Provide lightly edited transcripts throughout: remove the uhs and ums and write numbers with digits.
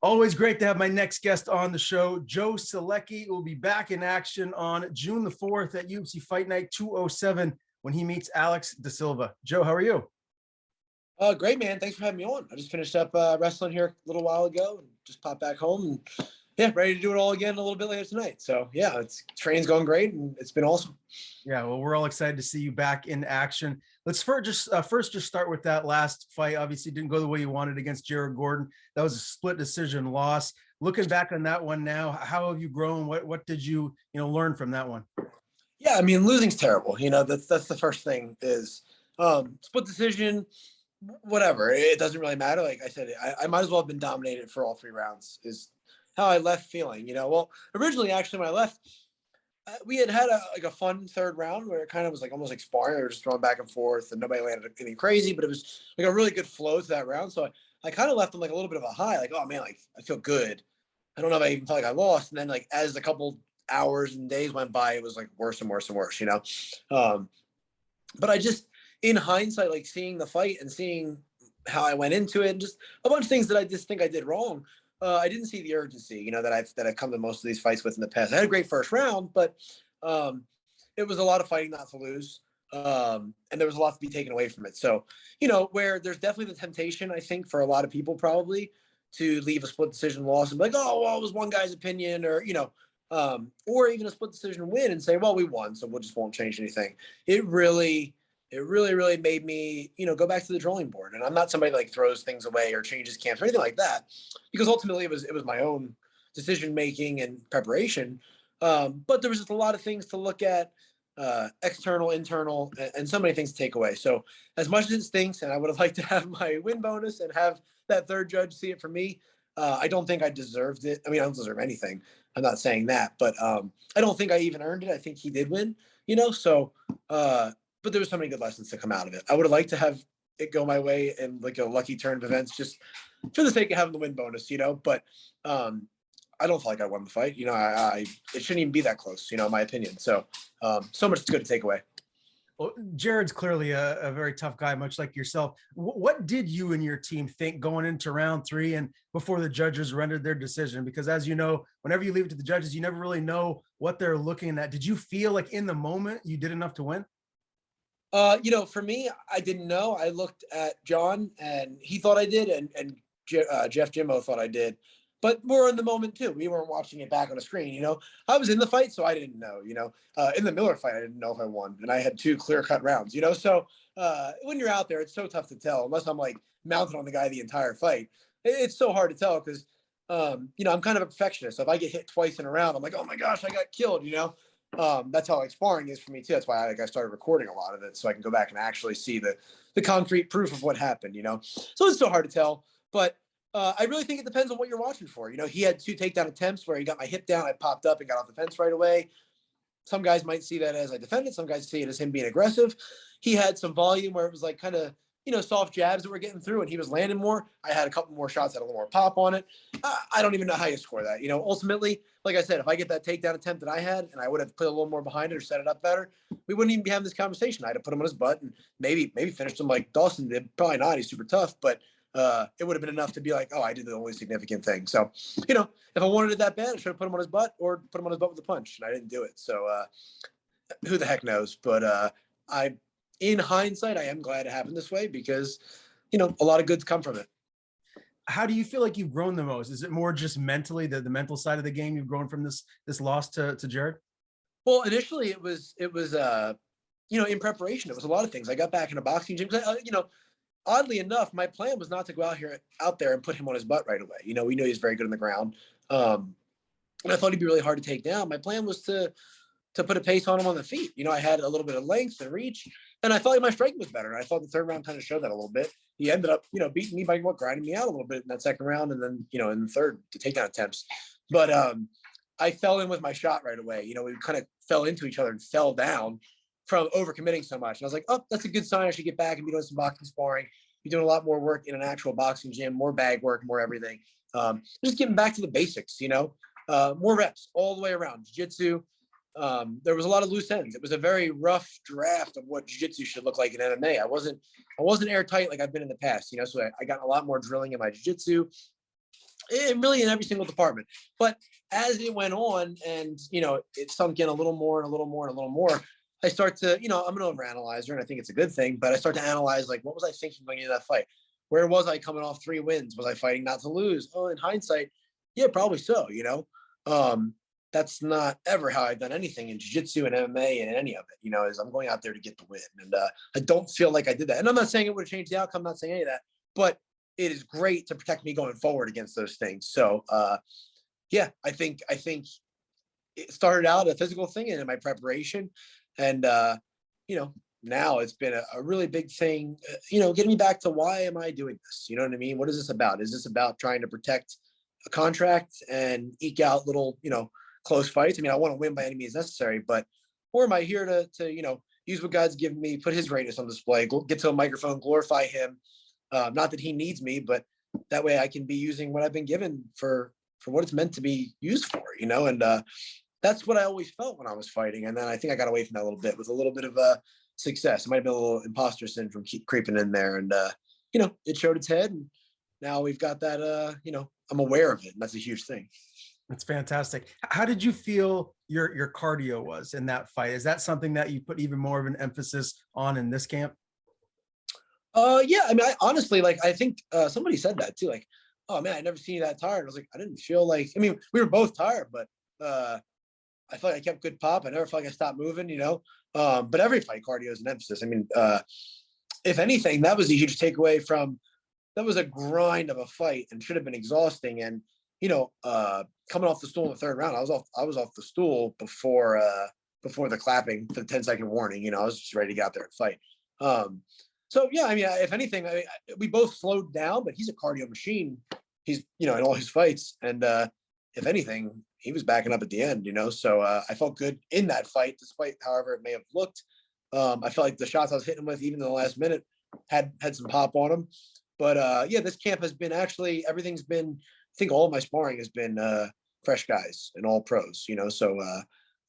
Always great to have my next guest on the show. Joe Solecki will be back in action on June the 4th at UFC Fight Night 207 when he meets Alex Da Silva. Joe, how are you? Great, man. Thanks for having me on. I just finished up wrestling here a little while ago and just popped back home and yeah, ready to do it all again a little bit later tonight. So yeah, training's going great and it's been awesome. Yeah, well, we're all excited to see you back in action. Let's first just start with that last fight. Obviously, didn't go the way you wanted against Jared Gordon. That was a split decision loss. Looking back on that one now, how have you grown? What did you learn from that one? Yeah, I mean, losing's terrible. That's the first thing is split decision, whatever. It doesn't really matter. Like I said, I might as well have been dominated for all 3 rounds is how I left feeling. Well, originally, actually, when I left, we had a fun third round where it kind of was like almost like sparring. We were just throwing back and forth, and nobody landed anything crazy, but it was like a really good flow to that round. So I kind of left on like a little bit of a high, like, oh man, like I feel good. I don't know if I even felt like I lost. And then like as a couple hours and days went by, it was like worse and worse and worse. But I just, in hindsight, like seeing the fight and seeing how I went into it, and just a bunch of things that I just think I did wrong. I didn't see the urgency, that I've come to most of these fights with in the past. I had a great first round, but it was a lot of fighting not to lose, and there was a lot to be taken away from it. So, where there's definitely the temptation, I think, for a lot of people probably to leave a split decision loss and be like, oh, well, it was one guy's opinion, or even a split decision win and say, well, we won, so we'll just won't change anything. It really made me, go back to the drawing board. And I'm not somebody that like throws things away or changes camps or anything like that, because ultimately it was my own decision making and preparation. But there was just a lot of things to look at, external, internal, and so many things to take away. So as much as it stinks, and I would have liked to have my win bonus and have that third judge see it for me, I don't think I deserved it. I mean, I don't deserve anything. I'm not saying that, but I don't think I even earned it. I think he did win, so. But there was so many good lessons to come out of it. I would have liked to have it go my way and like a lucky turn of events just for the sake of having the win bonus, but I don't feel like I won the fight. It shouldn't even be that close, in my opinion. So, so much good to take away. Well, Jared's clearly a very tough guy, much like yourself. What did you and your team think going into round 3 and before the judges rendered their decision? Because as you know, whenever you leave it to the judges, you never really know what they're looking at. Did you feel like in the moment you did enough to win? For me, I didn't know. I looked at John and he thought I did, and Jeff Jimbo thought I did. But we're in the moment too. We weren't watching it back on a screen. I was in the fight, so I didn't know. In the Miller fight, I didn't know if I won, and I had 2 clear-cut rounds. So when you're out there, it's so tough to tell unless I'm like mounted on the guy the entire fight. It's so hard to tell because I'm kind of a perfectionist. So if I get hit twice in a round, I'm like, oh my gosh, I got killed. That's how like sparring is for me too. That's why I started recording a lot of it so I can go back and actually see the concrete proof of what happened. So it's so hard to tell, but I really think it depends on what you're watching for. He had 2 takedown attempts where he got my hip down, I popped up and got off the fence right away. Some guys might see that as I defended. Some guys see it as him being aggressive. He had some volume where it was like kind of, soft jabs that were getting through and he was landing more. I had a couple more shots, had a little more pop on it. I don't even know how you score that. Ultimately, like I said, if I get that takedown attempt that I had and I would have put a little more behind it or set it up better, we wouldn't even be having this conversation. I'd have put him on his butt and maybe finished him like Dawson did. Probably not. He's super tough, but it would have been enough to be like, oh, I did the only significant thing. So, if I wanted it that bad, I should have put him on his butt or put him on his butt with a punch, and I didn't do it. So, who the heck knows? But in hindsight, I am glad it happened this way because, a lot of goods come from it. How do you feel like you've grown the most? Is it more just mentally, the mental side of the game you've grown from this loss to Jared? Well, initially it was in preparation. It was a lot of things. I got back in a boxing gym. Oddly enough, my plan was not to go out there and put him on his butt right away. We knew he was very good on the ground. And I thought he'd be really hard to take down. My plan was to put a pace on him on the feet. I had a little bit of length and reach, and I felt like my striking was better. And I thought the third round kind of showed that a little bit. He ended up, beating me by grinding me out a little bit in that second round, and then, in the third, the takedown attempts. But I fell in with my shot right away. We kind of fell into each other and fell down from overcommitting so much. And I was like, oh, that's a good sign. I should get back and be doing some boxing sparring, be doing a lot more work in an actual boxing gym, more bag work, more everything. Just getting back to the basics, more reps all the way around. Jiu-jitsu. There was a lot of loose ends. It was a very rough draft of what jiu-jitsu should look like in MMA. I wasn't airtight like I've been in the past, so I got a lot more drilling in my jiu-jitsu. really in every single department. But as it went on and, it sunk in a little more and a little more and a little more, I start to, I'm an overanalyzer and I think it's a good thing, but I start to analyze, like, what was I thinking going into that fight? Where was I coming off 3 wins? Was I fighting not to lose? Oh, in hindsight, yeah, probably so. Um, that's not ever how I've done anything in jiu-jitsu and MMA and any of it, is I'm going out there to get the win. And I don't feel like I did that. And I'm not saying it would have changed the outcome, I'm not saying any of that, but it is great to protect me going forward against those things. So yeah, I think it started out a physical thing and in my preparation. And now it's been a really big thing, getting me back to why am I doing this? You know what I mean? What is this about? Is this about trying to protect a contract and eke out little, close fights? I mean, I want to win by any means necessary, but or am I here to use what God's given me, put his greatness on display, get to a microphone, glorify him. Not that he needs me, but that way I can be using what I've been given for what it's meant to be used for, and that's what I always felt when I was fighting. And then I think I got away from that a little bit with a little bit of success. It might have been a little imposter syndrome keep creeping in there. And, it showed its head. And now we've got that, I'm aware of it. And that's a huge thing. That's fantastic. How did you feel your cardio was in that fight? Is that something that you put even more of an emphasis on in this camp? Yeah. I mean, I honestly, like, I think somebody said that too. Like, oh man, I never seen you that tired. I was like, I didn't feel like, I mean, we were both tired, but I felt like I kept good pop. I never felt like I stopped moving, but every fight cardio is an emphasis. I mean, if anything, that was a huge takeaway from, that was a grind of a fight and should have been exhausting. And, coming off the stool in the 3rd round, I was off the stool before the clapping for the 10-second warning. I was just ready to get out there and fight. So yeah, I mean, if anything, we both slowed down, but he's a cardio machine. He's, in all his fights. And if anything, he was backing up at the end, so I felt good in that fight, despite however it may have looked. I felt like the shots I was hitting him with, even in the last minute, had some pop on them. But yeah, this camp has been everything's been, I think all of my sparring has been fresh guys and all pros, so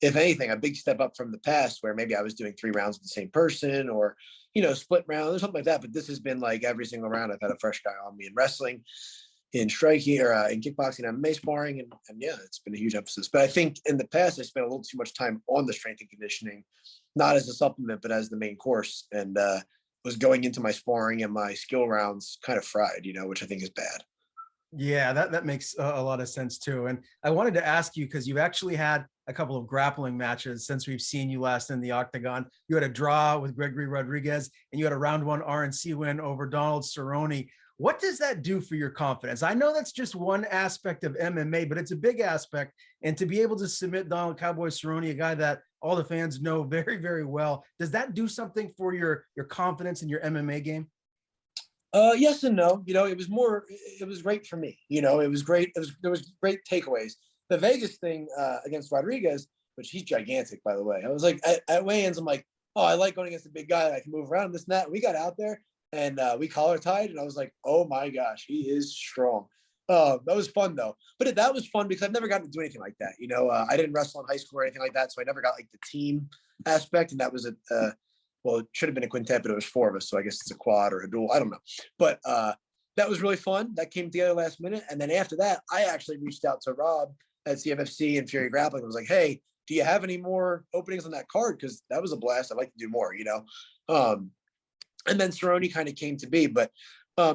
if anything, a big step up from the past where maybe I was doing 3 rounds with the same person or, split round or something like that. But this has been like every single round I've had a fresh guy on me in wrestling, in striking or in kickboxing, MMA sparring. And yeah, it's been a huge emphasis. But I think in the past, I spent a little too much time on the strength and conditioning, not as a supplement, but as the main course. And was going into my sparring and my skill rounds kind of fried, which I think is bad. Yeah, that makes a lot of sense too. And I wanted to ask you, because you've actually had a couple of grappling matches since we've seen you last in the octagon. You had a draw with Gregory Rodriguez, and you had a round 1 RNC win over Donald Cerrone. What does that do for your confidence? I know that's just one aspect of MMA, but it's a big aspect. And to be able to submit Donald Cowboy Cerrone, a guy that all the fans know very, very well, does that do something for your confidence in your MMA game? Yes and no. It was great for me. It was great. There was great takeaways. The Vegas thing against Rodriguez, which he's gigantic, by the way. I was like, at weigh-ins, I'm like, oh, I like going against a big guy that I can move around, this and that. We got out there and we collar tied, and I was like, oh my gosh, he is strong. That was fun though. But that was fun because I've never gotten to do anything like that. I didn't wrestle in high school or anything like that, so I never got like the team aspect, and that was well, it should have been a quintet, but it was 4 of us. So I guess it's a quad or a duel. I don't know. But that was really fun. That came together last minute. And then after that, I actually reached out to Rob at CFFC and Fury Grappling. I was like, hey, do you have any more openings on that card? Because that was a blast. I'd like to do more, And then Cerrone kind of came to be. But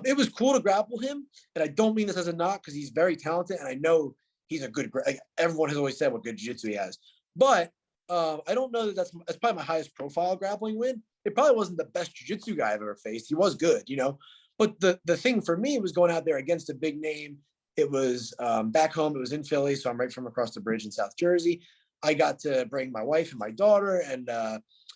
it was cool to grapple him. And I don't mean this as a knock because he's very talented. And I know he's a good, like, everyone has always said what good jiu-jitsu he has. But I don't know that that's probably my highest profile grappling win. It probably wasn't the best jiu-jitsu guy I've ever faced. He was good, But the thing for me was going out there against a big name. It was back home. It was in Philly, so I'm right from across the bridge in South Jersey. I got to bring my wife and my daughter and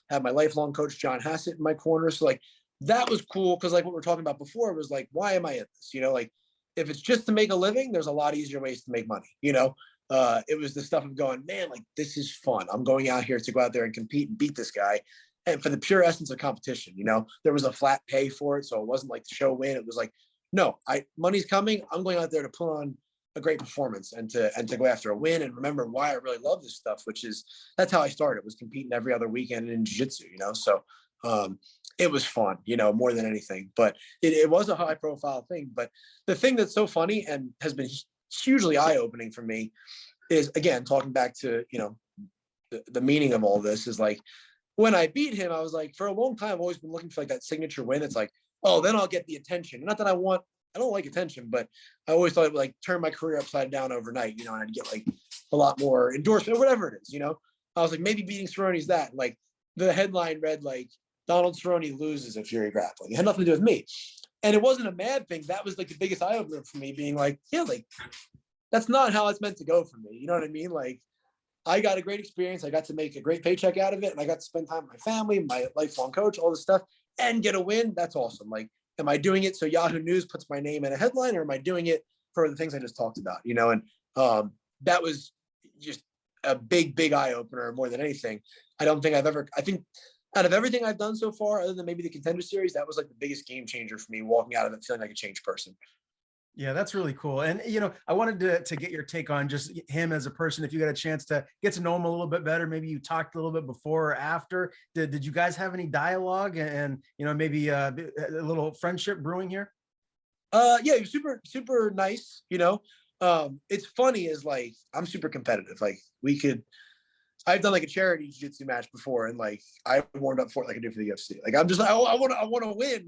have my lifelong coach, John Hassett, in my corner. So, like, that was cool because, like, what we were talking about before was, like, why am I at this? Like, if it's just to make a living, there's a lot easier ways to make money, It was the stuff of going, man, like, this is fun. I'm going out here to go out there and compete and beat this guy. And for the pure essence of competition, there was a flat pay for it. So it wasn't like the show win. It was like, no, money's coming. I'm going out there to put on a great performance and to go after a win and remember why I really love this stuff, which is, that's how I started, was competing every other weekend in jiu-jitsu, So it was fun, more than anything, but it was a high profile thing. But the thing that's so funny and has been hugely eye-opening for me is, again, talking back to, the meaning of all this is like, when I beat him, I was like, for a long time, I've always been looking for like that signature win. It's like, oh, then I'll get the attention. Not that I don't like attention, but I always thought it would like turn my career upside down overnight, and I'd get like a lot more endorsement or whatever it is. I was like, maybe beating Cerrone's that. Like the headline read like, Donald Cerrone loses at Fury Grappling. It had nothing to do with me. And it wasn't a mad thing. That was like the biggest eye opener for me, being like, yeah, like that's not how it's meant to go for me. You know what I mean? Like, I got a great experience. I got to make a great paycheck out of it. And I got to spend time with my family, my lifelong coach, all this stuff, and get a win. That's awesome. Like, am I doing it so Yahoo News puts my name in a headline, or am I doing it for the things I just talked about? And that was just a big, big eye opener more than anything. I think out of everything I've done so far, other than maybe the Contender Series, that was like the biggest game changer for me, walking out of it feeling like a changed person. Yeah, that's really cool. And, I wanted to get your take on just him as a person. If you got a chance to get to know him a little bit better, maybe you talked a little bit before or after. Did you guys have any dialogue and maybe a little friendship brewing here? Yeah, he was super, super nice. It's funny is like, I'm super competitive. Like I've done like a charity jiu-jitsu match before, and like I warmed up for it like I do for the UFC. Like I'm just like, oh, I want to win,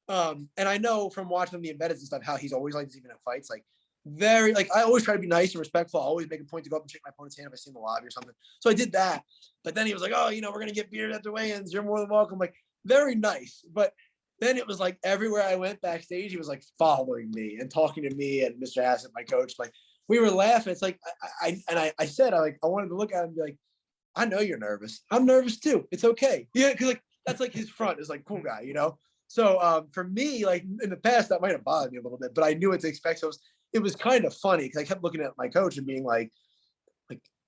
and I know from watching the embeddeds and stuff how he's always like, even at fights, like very like, I always try to be nice and respectful. I always make a point to go up and shake my opponent's hand if I see him in the lobby or something. So I did that, but then he was like, oh, we're gonna get beers at the weigh-ins. You're more than welcome. Like very nice, but then it was like everywhere I went backstage, he was like following me and talking to me and Mr. Hassett, my coach. Like we were laughing. It's like I said I wanted to look at him and be like, I know you're nervous. I'm nervous too. It's okay. Yeah, because like that's like his front is like cool guy, So for me, like in the past, that might have bothered me a little bit, but I knew what to expect. So it was kind of funny because I kept looking at my coach and being like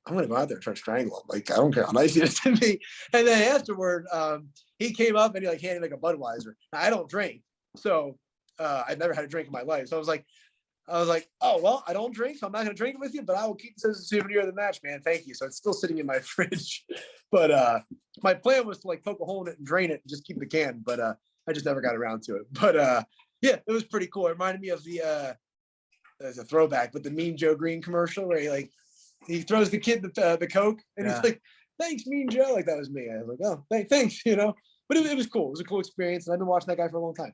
I'm gonna go out there and try to strangle him. Like I don't care how nice he is to me. And then afterward, he came up and he like handed me like a Budweiser. Now, I don't drink, so I've never had a drink in my life. So I was like, oh well, I don't drink, so I'm not gonna drink it with you, but I will keep this as a souvenir of the match, man. Thank you. So it's still sitting in my fridge. But my plan was to like poke a hole in it and drain it and just keep the can. But I just never got around to it. But yeah, it was pretty cool. It reminded me of the as a throwback, but the Mean Joe Green commercial where he throws the kid the Coke and he's like, thanks, Mean Joe. Like that was me. I was like, oh, thanks, But it was cool. It was a cool experience, and I've been watching that guy for a long time.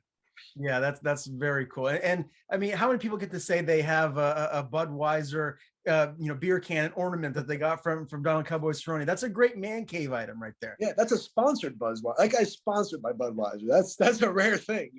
Yeah, that's very cool. And I mean, how many people get to say they have a Budweiser, beer can ornament that they got from Donald Cowboy Cerrone? That's a great man cave item right there. Yeah, that's a sponsored Budweiser. That guy's sponsored by Budweiser. That's a rare thing,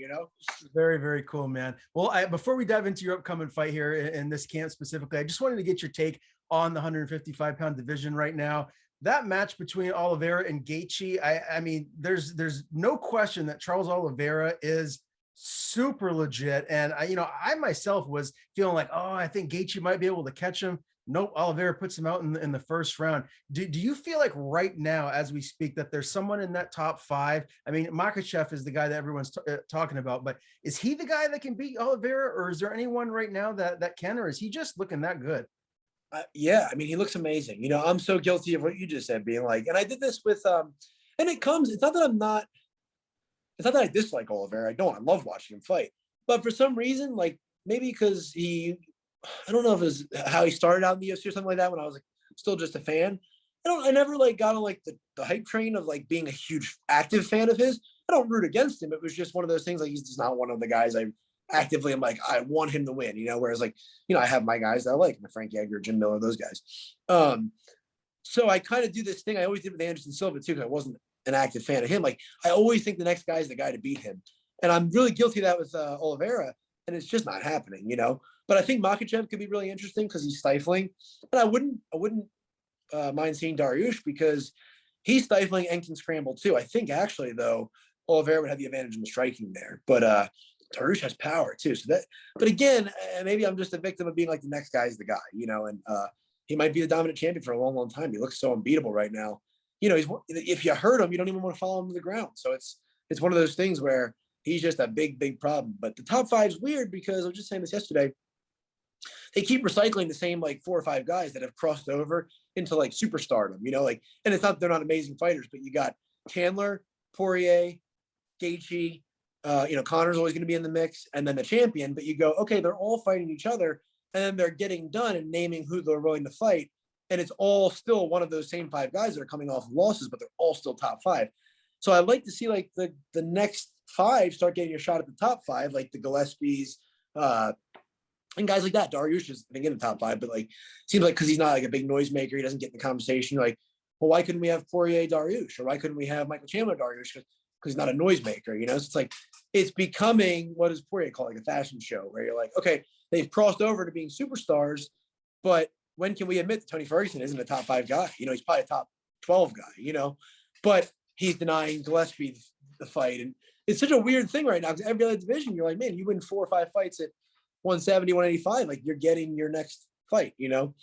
Very, very cool, man. Well, before we dive into your upcoming fight here in this camp specifically, I just wanted to get your take on the 155-pound division right now. That match between Oliveira and Gaethje, I mean, there's no question that Charles Oliveira is super legit. And I myself was feeling like, oh, I think Gaethje might be able to catch him. Nope, Oliveira puts him out in the first round. Do you feel like right now, as we speak, that there's someone in that top five? I mean, Makhachev is the guy that everyone's talking about, but is he the guy that can beat Oliveira, or is there anyone right now that can, or is he just looking that good? Yeah, I mean, he looks amazing. I'm so guilty of what you just said, being like, and I did this with, and it's not that I dislike Oliveira. I don't. I love watching him fight. But for some reason, like maybe because I don't know if it was how he started out in the UFC or something like that when I was like still just a fan. I never like got on like the hype train of like being a huge active fan of his. I don't root against him. It was just one of those things like he's just not one of the guys I actively am like, I want him to win, whereas like, I have my guys that I like, Frank Edgar, Jim Miller, those guys. So I kind of do this thing I always did with Anderson Silva too, because I wasn't an active fan of him. Like I always think the next guy is the guy to beat him. And I'm really guilty of that with Oliveira, and it's just not happening, But I think Makhachev could be really interesting because he's stifling. And I wouldn't mind seeing Dariush because he's stifling and can scramble too. I think actually though, Oliveira would have the advantage in the striking there. But Dariush has power too. But again, maybe I'm just a victim of being like the next guy's the guy, and he might be the dominant champion for a long, long time. He looks so unbeatable right now. If you hurt him, you don't even want to follow him to the ground. So it's one of those things where he's just a big, big problem. But the top five is weird because I was just saying this yesterday. They keep recycling the same like 4 or 5 guys that have crossed over into like superstardom, and it's not, they're not amazing fighters, but you got Chandler, Poirier, Gaethje, Connor's always going to be in the mix, and then the champion. But you go, okay, they're all fighting each other. and then they're getting done and naming who they're willing to fight. And it's all still one of those same 5 guys that are coming off losses, but they're all still top 5. So I'd like to see like the next 5 start getting a shot at the top 5, like the Gillespies, and guys like that. Dariush is, I think, in the top 5, but like seems like because he's not like a big noisemaker, he doesn't get in the conversation. You're like, well, why couldn't we have Poirier Dariush, or why couldn't we have Michael Chandler Dariush? Because he's not a noisemaker, you know. So it's like it's becoming, what does Poirier call, like a fashion show, where you're like, okay, they've crossed over to being superstars, but when can we admit that Tony Ferguson isn't a top 5 guy? You know, he's probably a top 12 guy, you know, but he's denying Gillespie the fight. And it's such a weird thing right now, because every other division, you're like, man, you win 4 or 5 fights at 170, 185, like you're getting your next fight, you know?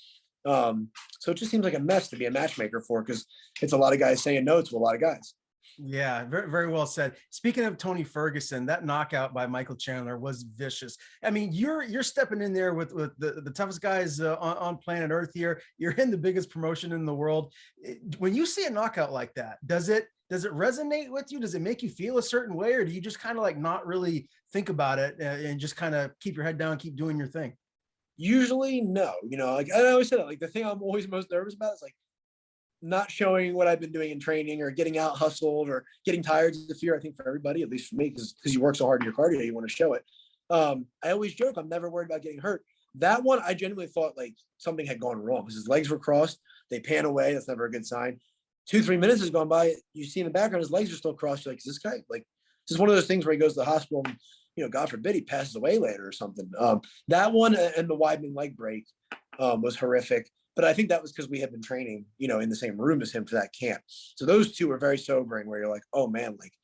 So it just seems like a mess to be a matchmaker for, because it's a lot of guys saying no to a lot of guys. Yeah, very, very well said. Speaking of Tony Ferguson, that knockout by Michael Chandler was vicious. I mean, you're stepping in there with the toughest guys on planet Earth here. You're in the biggest promotion in the world. When you see a knockout like that, does it resonate with you? Does it make you feel a certain way, or do you just kind of like not really think about it and just kind of keep your head down, keep doing your thing? Usually, no. You know, like I always say that, like the thing I'm always most nervous about is like not showing what I've been doing in training, or getting out hustled, or getting tired is a fear, I think, for everybody, at least for me, because you work so hard in your cardio, you want to show it. I always joke, I'm never worried about getting hurt. That one, I genuinely thought like something had gone wrong, because his legs were crossed. They pan away. That's never a good sign. 2-3 minutes has gone by. You see in the background, his legs are still crossed. You're like, is this guy like, this is one of those things where he goes to the hospital and, you know, God forbid he passes away later or something. That one and the Weidman leg break was horrific. But I think that was because we had been training, you know, in the same room as him for that camp. So those two were very sobering, where you're like, oh man, like,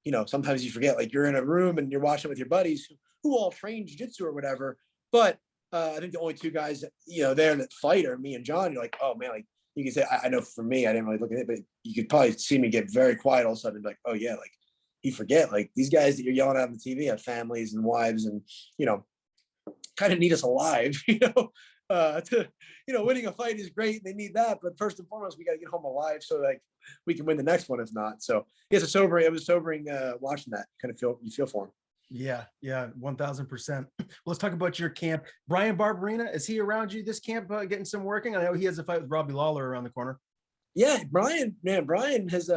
you know, sometimes you forget, like you're in a room and you're watching with your buddies who all train jiu-jitsu or whatever. But I think the only 2 guys, you know, there that fight are me and John. You're like, oh man, like you can say, I know for me, I didn't really look at it, but you could probably see me get very quiet all of a sudden and be like, oh yeah, like you forget, like these guys that you're yelling at on the TV have families and wives, and, you know, kind of need us alive, you know. You know, winning a fight is great. They need that, but first and foremost, we got to get home alive so like we can win the next one. If not, so it's a sobering. It was sobering watching that. Kind of feel for him. Yeah, 1000%. Let's talk about your camp. Brian Barberina, is he around you this camp, getting some working? I know he has a fight with Robbie Lawler around the corner. Yeah, Brian, man, Brian has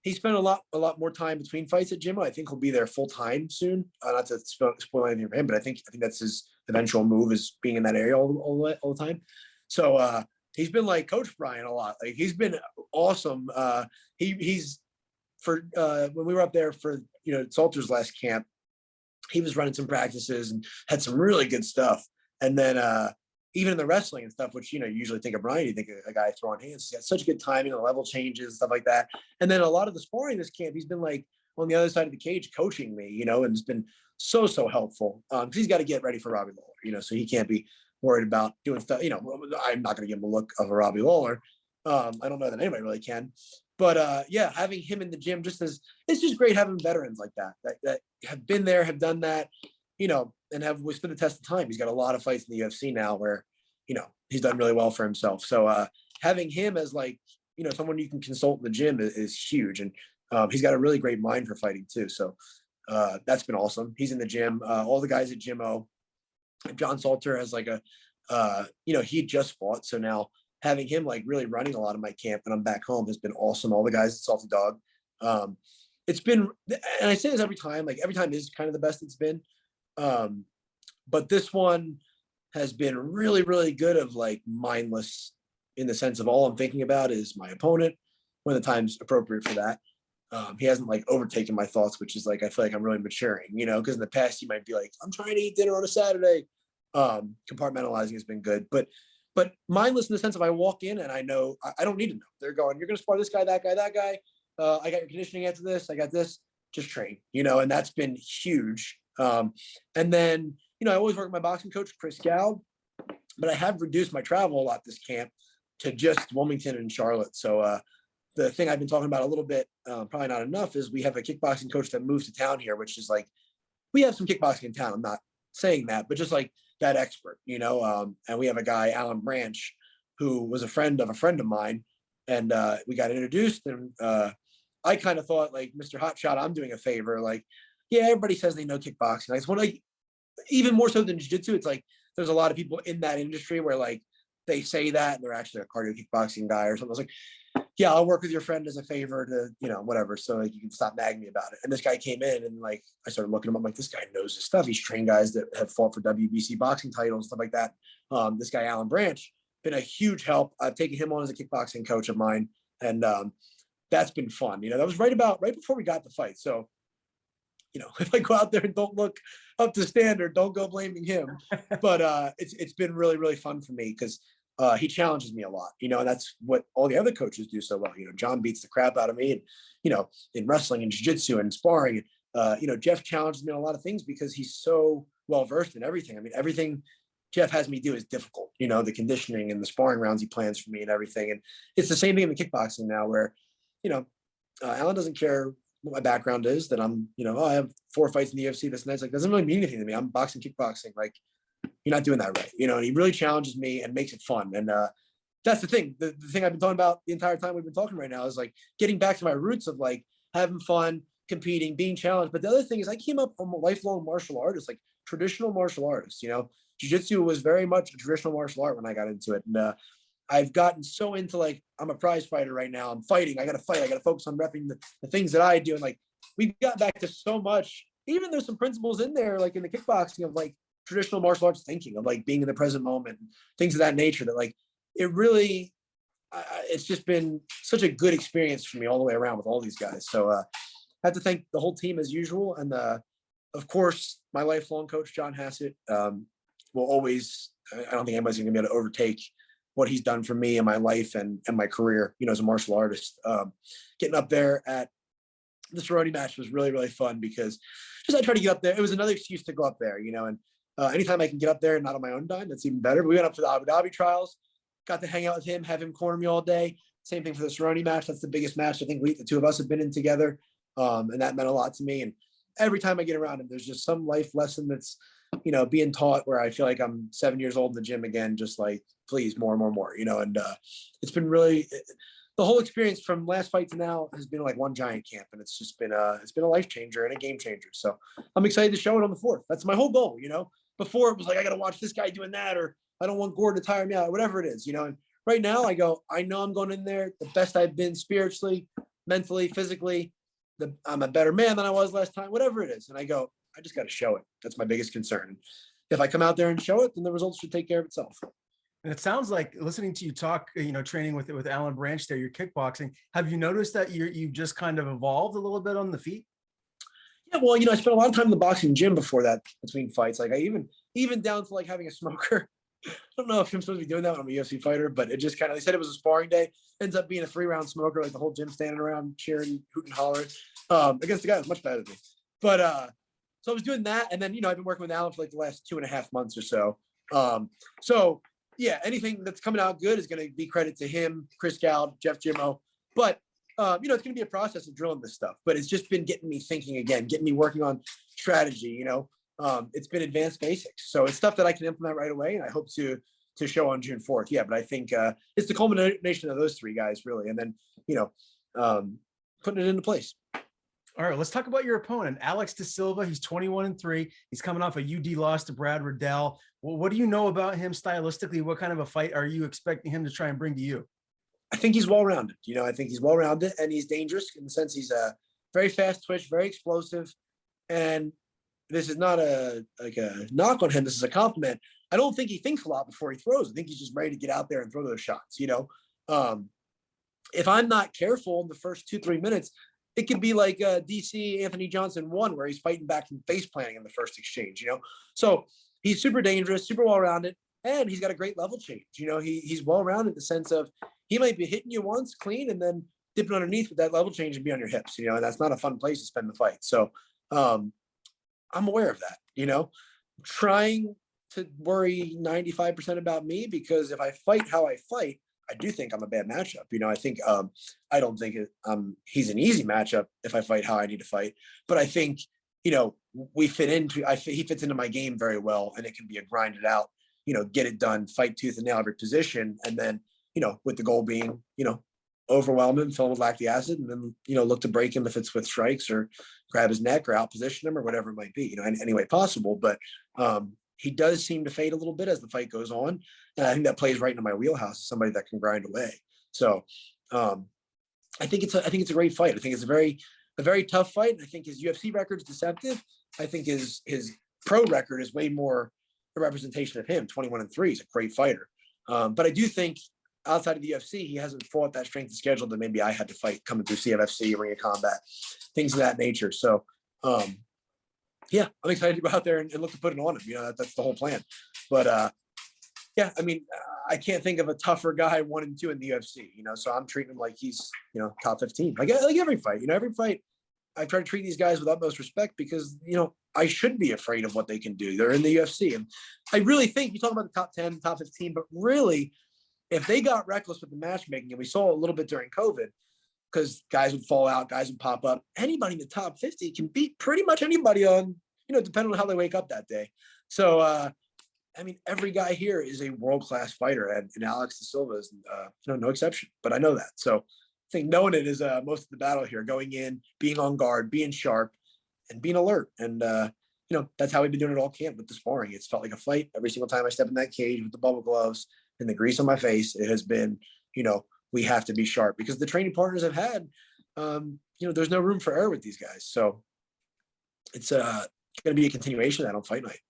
he spent a lot more time between fights at Jimmo. I think he'll be there full time soon. Not to spoil anything for him, but I think that's his eventual move, is being in that area all the time. So he's been like Coach Brian a lot. Like he's been awesome. He's for when we were up there for, you know, Salter's last camp, he was running some practices and had some really good stuff. And then even in the wrestling and stuff, which, you know, you usually think of Brian, you think of a guy throwing hands. He had such good timing, the level changes, stuff like that. And then a lot of the sparring this camp, he's been like on the other side of the cage coaching me, you know, and it's been so helpful. Because he's got to get ready for Robbie Lawler, you know, so he can't be worried about doing stuff. You know, I'm not going to give him a look of a Robbie Lawler. I don't know that anybody really can. But yeah, having him in the gym, it's just great having veterans like that have been there, have done that, you know, and have withstood the test of time. He's got a lot of fights in the UFC now where, you know, he's done really well for himself. So having him as like, you know, someone you can consult in the gym is huge. And he's got a really great mind for fighting too. So that's been awesome. He's in the gym. All the guys at Jimmo. John Salter has like you know, he just fought. So now having him like really running a lot of my camp and I'm back home has been awesome. All the guys at Salty Dog. It's been, and I say this every time is kind of the best it's been. But this one has been really, really good, of like mindless, in the sense of all I'm thinking about is my opponent when the time's appropriate for that. He hasn't like overtaken my thoughts, which is like, I feel like I'm really maturing, you know, because in the past you might be like, I'm trying to eat dinner on a Saturday. Compartmentalizing has been good, but mindless in the sense of I walk in and I know, I don't need to know. They're going, you're going to spar this guy, that guy, that guy. I got your conditioning after this. I got this, just train, you know, and that's been huge. And then, you know, I always work with my boxing coach, Chris Cal, but I have reduced my travel a lot this camp to just Wilmington and Charlotte. So the thing I've been talking about a little bit, probably not enough, is we have a kickboxing coach that moves to town here, which is like, we have some kickboxing in town. I'm not saying that, but just like that expert, you know, and we have a guy, Alan Branch, who was a friend of mine. And we got introduced, and I kind of thought like, Mr. Hotshot, I'm doing a favor. Like, yeah, everybody says they know kickboxing. I just want to, like, even more so than jiu-jitsu, it's like there's a lot of people in that industry where like they say that and they're actually a cardio kickboxing guy or something. I was like, yeah, I'll work with your friend as a favor to, whatever. So like you can stop nagging me about it. And this guy came in and like I started looking him up. I'm like, this guy knows his stuff. He's trained guys that have fought for WBC boxing titles, stuff like that. This guy, Alan Branch, been a huge help. I've taken him on as a kickboxing coach of mine. And that's been fun. That was right before we got the fight. So, if I go out there and don't look up to standard, don't go blaming him. But it's been really, really fun for me because he challenges me a lot, and that's what all the other coaches do so well. John beats the crap out of me, and in wrestling and jiu-jitsu and sparring. Jeff challenges me on a lot of things because he's so well versed in everything. I mean, everything Jeff has me do is difficult. The conditioning and the sparring rounds he plans for me and everything. And it's the same thing in the kickboxing now, where Alan doesn't care what my background is. That I'm, I have 4 fights in the UFC. This and that's like doesn't really mean anything to me. I'm boxing, kickboxing. Like, you're not doing that right, and he really challenges me and makes it fun. And that's the thing. The thing I've been talking about the entire time we've been talking right now is like getting back to my roots of like having fun, competing, being challenged. But the other thing is I came up from a lifelong martial artist, like traditional martial artists. Jiu-jitsu was very much a traditional martial art when I got into it. And I've gotten so into like, I'm a prize fighter right now. I'm fighting. I got to fight. I got to focus on repping the things that I do. And like, we've got back to so much, even there's some principles in there, like in the kickboxing of like traditional martial arts thinking of like being in the present moment, things of that nature that like, it really, it's just been such a good experience for me all the way around with all these guys. So I have to thank the whole team as usual. And of course, my lifelong coach, John Hassett, will always, I don't think anybody's going to be able to overtake what he's done for me in my life and my career, as a martial artist. Getting up there at the sorority match was really, really fun because just I tried to get up there. It was another excuse to go up there, and anytime I can get up there and not on my own dime, that's even better. But we went up to the Abu Dhabi trials, got to hang out with him, have him corner me all day. Same thing for the sorority match. That's the biggest match I think the two of us have been in together. And that meant a lot to me. And every time I get around him, there's just some life lesson that's, being taught where I feel like I'm 7 years old in the gym again, just like, please, more and more and more, and it's been really, the whole experience from last fight to now has been like one giant camp. And it's just been a life changer and a game changer. So I'm excited to show it on the 4th. That's my whole goal, Before it was like, I got to watch this guy doing that, or I don't want Gordon to tire me out, whatever it is, and right now I know I'm going in there the best I've been spiritually, mentally, physically. I'm a better man than I was last time, whatever it is. And I just got to show it. That's my biggest concern. If I come out there and show it, then the results should take care of itself. And it sounds like listening to you talk, training with Alan Branch there, you're kickboxing. Have you noticed that you've just kind of evolved a little bit on the feet? Yeah, well, I spent a lot of time in the boxing gym before that, between fights. Like I even down to like having a smoker. I don't know if I'm supposed to be doing that when I'm a UFC fighter, but it just kind of, they said it was a sparring day. Ends up being a 3-round smoker, like the whole gym standing around cheering, hooting, hollering against the guy who's much better than me. But so I was doing that. And then, I've been working with Alan for like the last 2.5 months or so. So yeah, anything that's coming out good is going to be credit to him, Chris Goud, Jeff Jimmo. But it's going to be a process of drilling this stuff, but it's just been getting me thinking again, getting me working on strategy. It's been advanced basics. So it's stuff that I can implement right away. And I hope to show on June 4th. Yeah. But I think it's the culmination of those 3 guys really. And then, putting it into place. All right, let's talk about your opponent, Alex De Silva. He's 21-3. He's coming off a UD loss to Brad Riddell. Well, what do you know about him stylistically? What kind of a fight are you expecting him to try and bring to you? I think he's well-rounded. I think he's well-rounded and he's dangerous in the sense he's a very fast twitch, very explosive. And this is not a knock on him. This is a compliment. I don't think he thinks a lot before he throws. I think he's just ready to get out there and throw those shots. If I'm not careful in the first 2-3 minutes, it could be like DC Anthony Johnson 1, where he's fighting back and face planting in the first exchange, So he's super dangerous, super well-rounded, and he's got a great level change. He's well-rounded in the sense of he might be hitting you once clean and then dipping underneath with that level change and be on your hips, and that's not a fun place to spend the fight. So I'm aware of that, trying to worry 95% about me, because if I fight how I fight, I do think I'm a bad matchup. I think I don't think he's an easy matchup if I fight how I need to fight. But I think, he fits into my game very well, and it can be a grind it out, get it done, fight tooth and nail every position. And then, with the goal being, overwhelm him, fill him with lactic acid, and then, look to break him if it's with strikes or grab his neck or out position him or whatever it might be, any way possible. But he does seem to fade a little bit as the fight goes on. And I think that plays right into my wheelhouse, somebody that can grind away. So I think it's a great fight. I think it's a very tough fight. I think his UFC record is deceptive. I think his pro record is way more a representation of him. 21-3. He's a great fighter. But I do think outside of the UFC, he hasn't fought that strength of schedule that maybe I had to fight coming through CFFC, Ring of Combat, things of that nature. So, yeah, I'm excited to go out there and look to put it on him. You know, that's the whole plan. But yeah, I mean, I can't think of a tougher guy 1 and 2 in the UFC. You know, so I'm treating him like he's, you know, top 15. Like every fight. You know, every fight I try to treat these guys with utmost respect because, you know, I shouldn't be afraid of what they can do. They're in the UFC. And I really think you talk about the top 10, top 15, but really, if they got reckless with the matchmaking, and we saw a little bit during COVID, because guys would fall out, guys would pop up, anybody in the top 50 can beat pretty much anybody on, you know, depending on how they wake up that day. So, I mean, every guy here is a world-class fighter, and Alex Da Silva is, you know, no exception. But I know that. So I think knowing it is most of the battle here, going in, being on guard, being sharp, and being alert. And, you know, that's how we've been doing it all camp with the sparring. It's felt like a fight every single time I step in that cage with the bubble gloves and the grease on my face. It has been, you know, we have to be sharp because the training partners I've had, you know, there's no room for error with these guys. So it's going to be a continuation of that on fight night.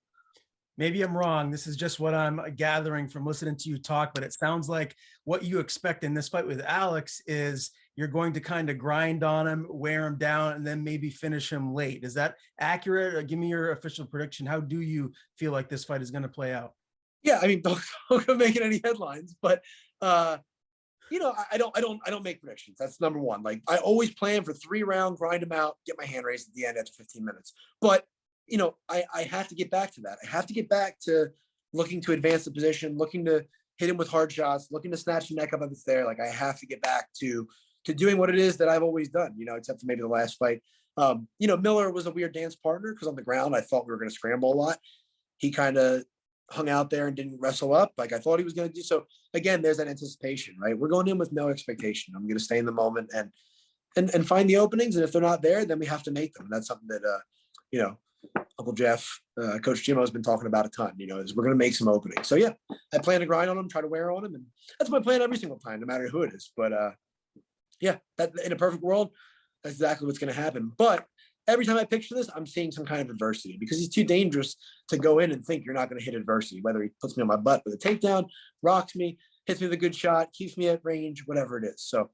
Maybe I'm wrong. This is just what I'm gathering from listening to you talk, but it sounds like what you expect in this fight with Alex is you're going to kind of grind on him, wear him down, and then maybe finish him late. Is that accurate? Or give me your official prediction. How do you feel like this fight is going to play out? Yeah, I mean, don't go making any headlines, but you know, I don't make predictions. That's number one. Like I always plan for 3 rounds, grind them out, get my hand raised at the end after 15 minutes. But you know, I have to get back to that. I have to get back to looking to advance the position, looking to hit him with hard shots, looking to snatch the neck up if it's there. Like I have to get back to doing what it is that I've always done, you know, except for maybe the last fight. You know, Miller was a weird dance partner because on the ground, I thought we were going to scramble a lot. He kind of hung out there and didn't wrestle up like I thought he was going to do. So again, there's that anticipation, right? We're going in with no expectation. I'm going to stay in the moment and find the openings. And if they're not there, then we have to make them. And that's something that, you know, Uncle Jeff, Coach Jimmo has been talking about a ton, you know, is we're going to make some openings. So yeah, I plan to grind on him, try to wear on him. And that's my plan every single time, no matter who it is. But yeah, that in a perfect world, that's exactly what's going to happen. But every time I picture this, I'm seeing some kind of adversity because he's too dangerous to go in and think you're not going to hit adversity, whether he puts me on my butt with a takedown, rocks me, hits me with a good shot, keeps me at range, whatever it is. So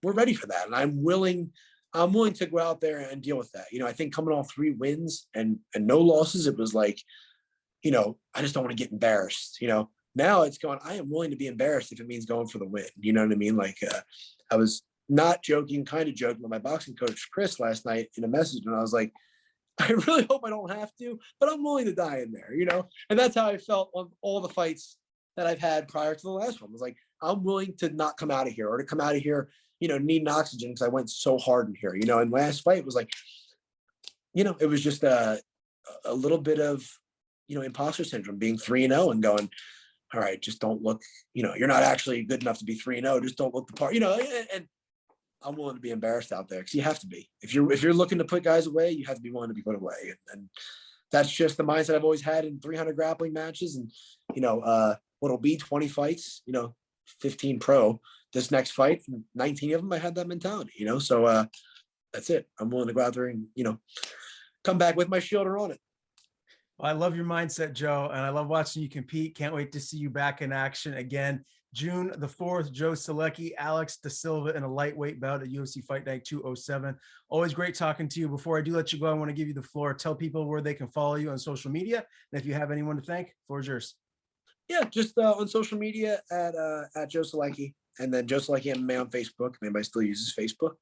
we're ready for that. And I'm willing to go out there and deal with that. You know, I think coming off 3 wins and no losses, it was like, you know, I just don't want to get embarrassed. You know, now it's going, I am willing to be embarrassed if it means going for the win. You know what I mean? Like I was not joking, kind of joking with my boxing coach, Chris, last night in a message. And I was like, I really hope I don't have to, but I'm willing to die in there, you know? And that's how I felt on all the fights that I've had prior to the last one. I was like, I'm willing to not come out of here or to come out of here, you know, needing oxygen because I went so hard in here, you know, and last fight was like, you know, it was just a little bit of, you know, imposter syndrome, being 3-0 and going, all right, just don't look, you know, you're not actually good enough to be 3-0. Just don't look the part, you know, and I'm willing to be embarrassed out there because you have to be. If you're looking to put guys away, you have to be willing to be put away. And that's just the mindset I've always had in 300 grappling matches. And, you know, what'll be 20 fights, you know, 15 pro. This next fight, 19 of them, I had that mentality, you know? So that's it. I'm willing to go out there and, you know, come back with my shoulder on it. Well, I love your mindset, Joe, and I love watching you compete. Can't wait to see you back in action again. June the 4th, Joe Solecki, Alex Da Silva in a lightweight bout at UFC Fight Night 207. Always great talking to you. Before I do let you go, I want to give you the floor. Tell people where they can follow you on social media. And if you have anyone to thank, the floor is yours. Yeah, just on social media at Joe Solecki. And then Joe Solecki MMA on Facebook. Anybody still uses Facebook.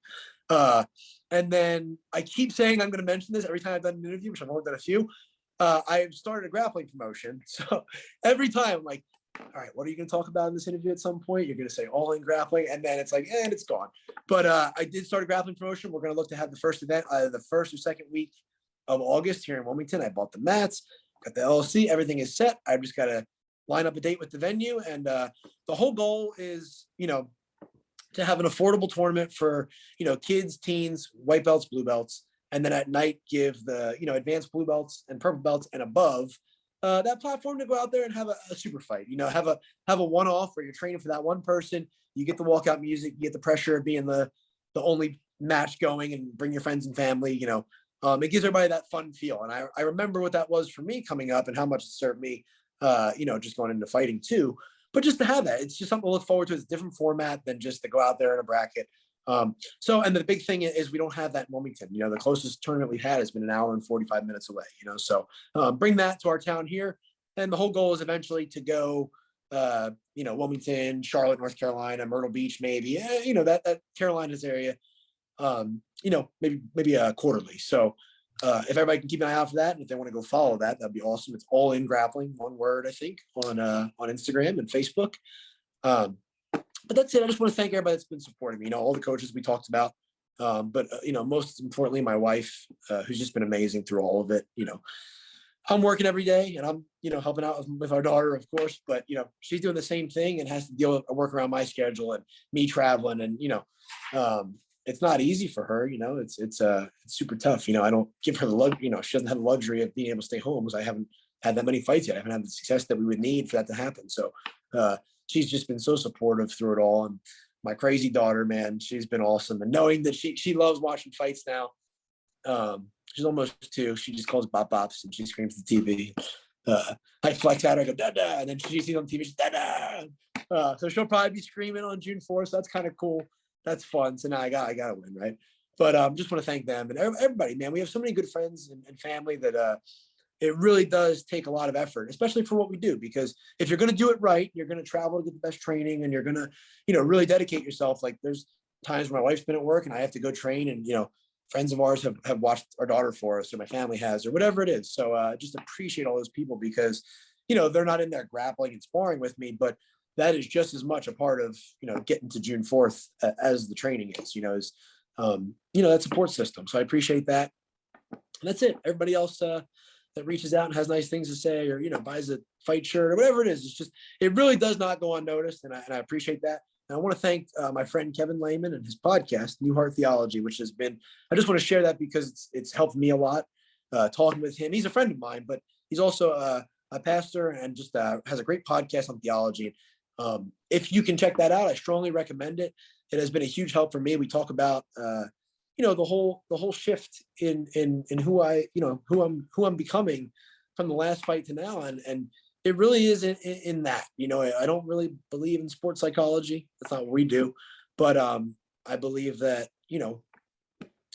And then I keep saying I'm going to mention this every time I've done an interview, which I've only done a few. I've started a grappling promotion. So every time I'm like, all right, what are you going to talk about in this interview at some point? You're going to say all in grappling. And then it's like, and it's gone. But I did start a grappling promotion. We're going to look to have the first event either the first or second week of August here in Wilmington. I bought the mats, got the LLC. Everything is set. I've just got to line up a date with the venue. And the whole goal is, you know, to have an affordable tournament for, you know, kids, teens, white belts, blue belts. And then at night give the, you know, advanced blue belts and purple belts and above that platform to go out there and have a super fight. Have a one-off where you're training for that one person. You get the walkout music, you get the pressure of being the only match going, and bring your friends and family. It gives everybody that fun feel. And I remember what that was for me coming up and how much it served me, just going into fighting too. But just to have that, it's just something to look forward to. It's a different format than just to go out there in a bracket. And the big thing is we don't have that in Wilmington. The closest tournament we've had has been an hour and 45 minutes away, so bring that to our town here. And the whole goal is eventually to go, Wilmington, Charlotte, North Carolina, Myrtle Beach, maybe, that Carolinas area, maybe quarterly. So if everybody can keep an eye out for that, and if they want to go follow that, that'd be awesome. It's All In Grappling, one word, I think, on Instagram and Facebook. But that's it. I just want to thank everybody that's been supporting me. All the coaches we talked about, but most importantly, my wife, who's just been amazing through all of it. I'm working every day, and I'm helping out with our daughter, of course. But she's doing the same thing and has to deal with work around my schedule and me traveling, and it's not easy for her. It's super tough. I don't give her the luxury. She doesn't have the luxury of being able to stay home because I haven't had that many fights yet. I haven't had the success that we would need for that to happen. So she's just been so supportive through it all. And my crazy daughter, man, she's been awesome. And knowing that she loves watching fights now. She's almost 2. She just calls bop bops and she screams at the TV. I flex at her, I go, da da. And then she sees on TV, she's da da. So she'll probably be screaming on June 4th. So that's kind of cool. That's fun. So now I gotta win, right? But just want to thank them and everybody, man. We have so many good friends and family that it really does take a lot of effort, especially for what we do. Because if you're going to do it right, you're going to travel to get the best training, and you're going to, really dedicate yourself. Like there's times where my wife's been at work and I have to go train, and friends of ours have watched our daughter for us, or my family has, or whatever it is. So just appreciate all those people, because they're not in there grappling and sparring with me, but that is just as much a part of getting to June 4th as the training is. That support system. So I appreciate that. And that's it. Everybody else that reaches out and has nice things to say, or buys a fight shirt or whatever it is, it really does not go unnoticed, and I appreciate that. And I want to thank my friend Kevin Lehman and his podcast, New Heart Theology, which has been, I just want to share that because it's helped me a lot talking with him. He's a friend of mine, but he's also a pastor and just has a great podcast on theology. If you can check that out, I strongly recommend it. It has been a huge help for me. We talk about the whole shift in who who I'm becoming from the last fight to now, and it really is in that. I don't really believe in sports psychology. That's not what we do, but I believe that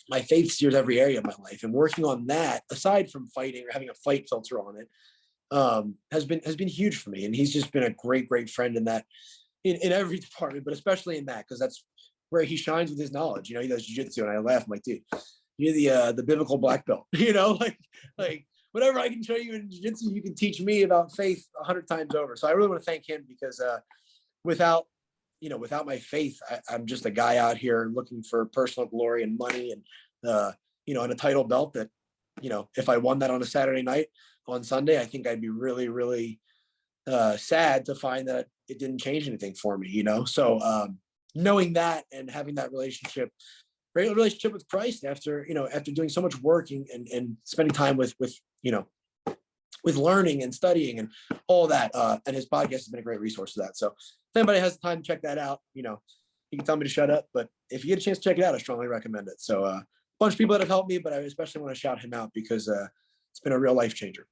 my faith steers every area of my life, and working on that, aside from fighting or having a fight filter on it, has been huge for me. And he's just been a great friend in that, in every department, but especially in that, because that's where he shines with his knowledge. He does jiu-jitsu, and I laugh. I'm like, dude, you're the biblical black belt. Like whatever I can show you in jiu-jitsu, you can teach me about faith 100 times over. So I really want to thank him, because without my faith, I'm just a guy out here looking for personal glory and money, and and a title belt that, if I won that on a Saturday night, on Sunday, I think I'd be really, really sad to find that it didn't change anything for me. So knowing that and having that great relationship with Christ after doing so much work and spending time with learning and studying and all that. And his podcast has been a great resource for that. So if anybody has the time to check that out, you can tell me to shut up, but if you get a chance to check it out, I strongly recommend it. So a bunch of people that have helped me, but I especially want to shout him out because it's been a real life changer.